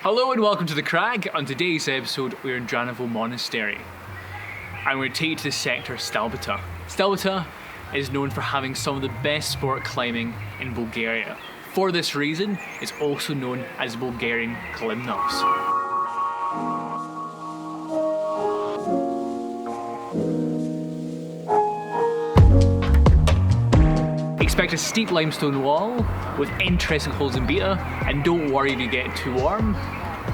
Hello and welcome to the Crag. On today's episode, we're in Dranovo Monastery. I'm going to take you to the sector Stelbota. Stelbota is known for having some of the best sport climbing in Bulgaria. For this reason, it's also known as Bulgarian Kalymnos. Expect a steep limestone wall with interesting holes in beta, and don't worry if you get too warm.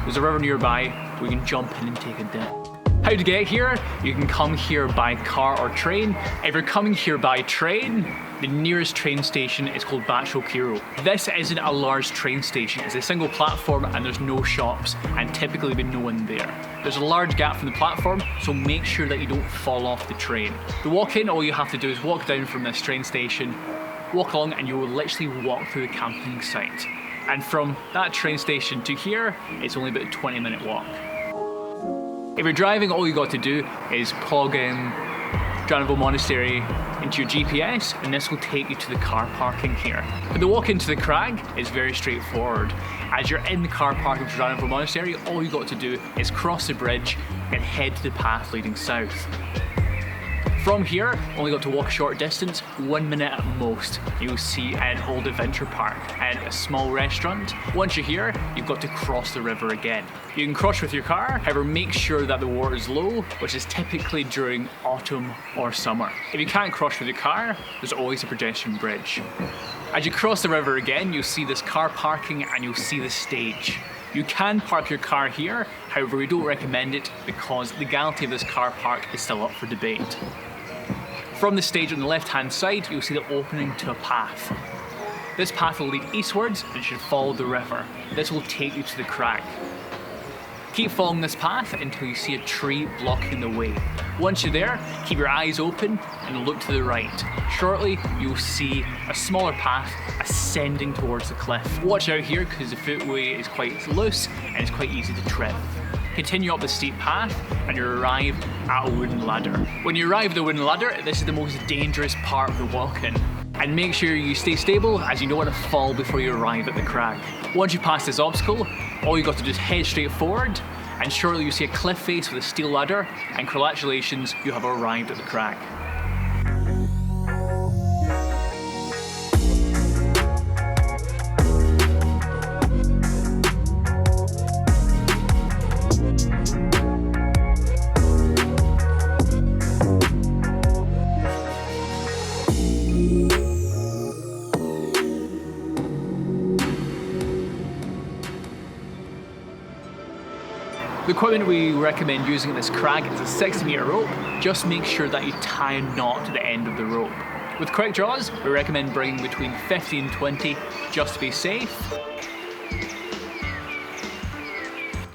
There's a river nearby where you can jump in and take a dip. How to get here? You can come here by car or train. If you're coming here by train, the nearest train station is called Bachokiro. This isn't a large train station, it's a single platform and there's no shops and typically there'll be no one there. There's a large gap from the platform, so make sure that you don't fall off the train. To walk in, all you have to do is walk down from this train station, walk along, and you will literally walk through the camping site. And from that train station to here, it's only about a 20-minute walk. If you're driving, all you got to do is plug in Dranovo Monastery into your GPS, and this will take you to the car parking here. But the walk into the Crag is very straightforward. As you're in the car park of Dranovo Monastery, all you got to do is cross the bridge and head to the path leading south. From here, only got to walk a short distance, 1 minute at most. You'll see an old adventure park and a small restaurant. Once you're here, you've got to cross the river again. You can cross with your car, however make sure that the water is low, which is typically during autumn or summer. If you can't cross with your car, there's always a pedestrian bridge. As you cross the river again, you'll see this car parking and you'll see the stage. You can park your car here, however we don't recommend it because the legality of this car park is still up for debate. From the stage on the left hand side, you'll see the opening to a path. This path will lead eastwards and should follow the river. This will take you to the Crag. Keep following this path until you see a tree blocking the way. Once you're there, keep your eyes open and look to the right. Shortly, you'll see a smaller path ascending towards the cliff. Watch out here because the footway is quite loose and it's quite easy to trip. Continue up the steep path and you arrive at a wooden ladder. When you arrive at the wooden ladder, this is the most dangerous part of the walk-in. And make sure you stay stable as you don't want to fall before you arrive at the Crag. Once you pass this obstacle, all you got to do is head straight forward and shortly you see a cliff face with a steel ladder, and congratulations, you have arrived at the Crag. The equipment we recommend using at this Crag is a 60-meter rope. Just make sure that you tie a knot to the end of the rope. With quick draws, we recommend bringing between 50 and 20 just to be safe.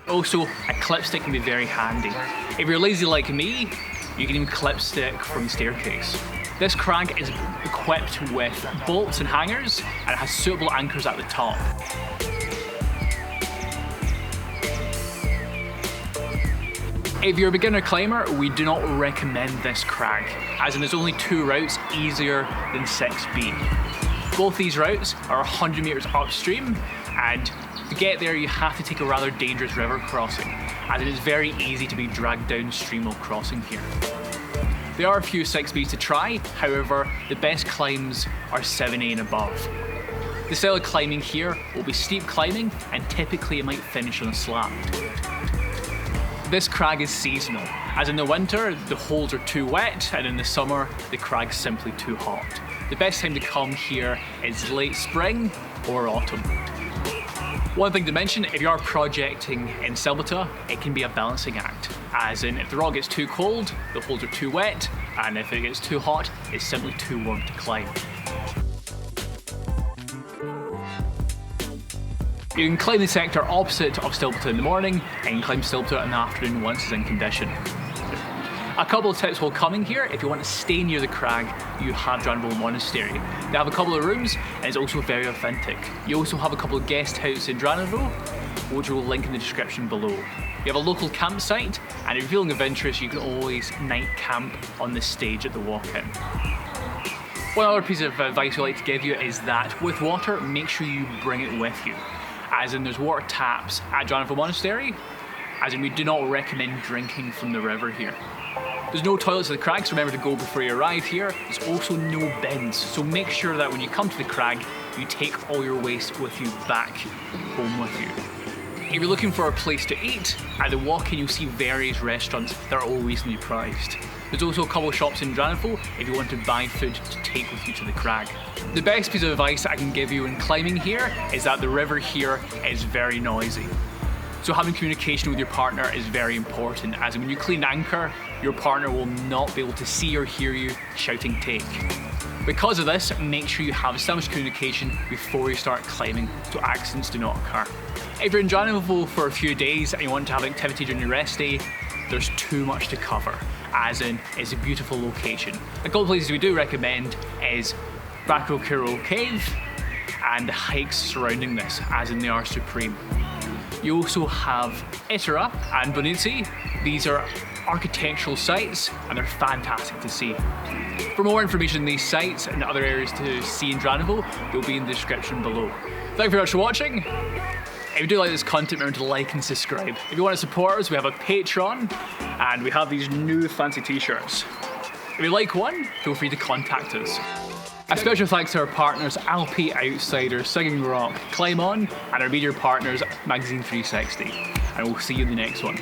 Also, a clip stick can be very handy. If you're lazy like me, you can even clip stick from the staircase. This Crag is equipped with bolts and hangers and it has suitable anchors at the top. If you're a beginner climber, we do not recommend this Crag, as in there's only 2 routes easier than 6B. Both these routes are 100 meters upstream, and to get there you have to take a rather dangerous river crossing, as it is very easy to be dragged downstream while crossing here. There are a few 6Bs to try, however the best climbs are 7A and above. The style of climbing here will be steep climbing, and typically it might finish on a slab. This Crag is seasonal, as in the winter the holes are too wet and in the summer the Crag's simply too hot. The best time to come here is late spring or autumn. One thing to mention, if you are projecting in Stelbota, it can be a balancing act, as in if the rock gets too cold, the holes are too wet, and if it gets too hot, it's simply too warm to climb. You can climb the sector opposite of Stelbota in the morning, and you can climb Stelbota in the afternoon once it's in condition. A couple of tips while coming here: if you want to stay near the Crag, you have Dranovo Monastery. They have a couple of rooms and it's also very authentic. You also have a couple of guest houses in Dranovo, which we'll link in the description below. You have a local campsite, and if you're feeling adventurous, you can always night camp on this stage at the walk-in. One other piece of advice we like to give you is that with water, make sure you bring it with you. as in there's water taps at Dranival Monastery, as in we do not recommend drinking from the river here. There's no toilets at the crag, so remember to go before you arrive here. There's also no bins, so make sure that when you come to the crag, you take all your waste with you back home with you. If you're looking for a place to eat, at the walk-in you'll see various restaurants that are all reasonably priced. There's also a couple of shops in Dranival if you want to buy food to take with you to the crag. The best piece of advice I can give you in climbing here is that the river here is very noisy. So having communication with your partner is very important, as when you clean anchor, your partner will not be able to see or hear you shouting take. Because of this, make sure you have established communication before you start climbing so accidents do not occur. If you're in Dranival for a few days and you want to have activity during your rest day, there's too much to cover, as in it's a beautiful location. A couple of places we do recommend is Bakokiro Cave and the hikes surrounding this, as in they are supreme. You also have Itera and Bonizzi. These are architectural sites and they're fantastic to see. For more information on these sites and other areas to see in Dranival, they'll be in the description below. Thank you very much for watching. If you do like this content, remember to like and subscribe. If you want to support us, we have a Patreon and we have these new fancy t-shirts. If you like one, feel free to contact us. A special thanks to our partners Alpi Outsiders, Singing Rock, Climb On, and our media partners Magazine 360. And we'll see you in the next one.